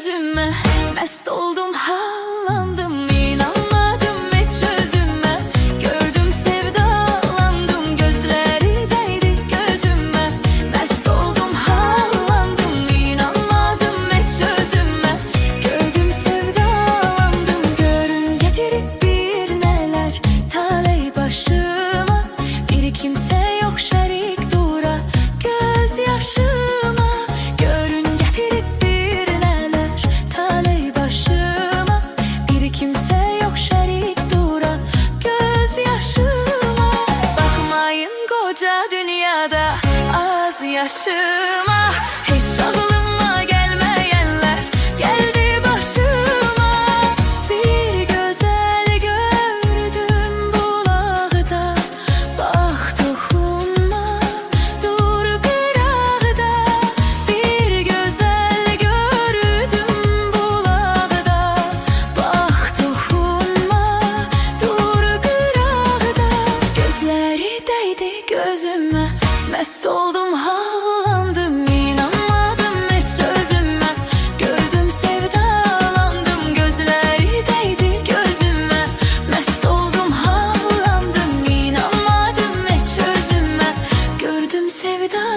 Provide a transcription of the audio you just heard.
gözüme. Mest oldum, hallandım, inanmadım hiç özüme. Gördüm, sevdalandım, gözleri değdi gözüme. Mest oldum, hallandım, inanmadım hiç özüme. Gördüm, sevdalandım, görün getirip bir neler taley başıma. Bir kimse yok şerik dura gözyaşıma. Görün getirip bir neler taley başıma. Bir kimse yok şerik dura gözyaşıma. Bakmayın koca dünyada az yaşıma. Hiç aklıma gelmeyenler geldi başıma. Bir güzel gördüm bulakta, bak dokunma dur kırağda. Bir güzel gördüm bulakta, bak dokunma dur kırağda. Gözleri değdi gözüme, mest oldum, hallandım, inanmadım hiç özüme. Gördüm, sevdalandım, gözleri değdi gözüme. Mest oldum, hallandım, inanmadım hiç özüme. Gördüm, sevdalandım.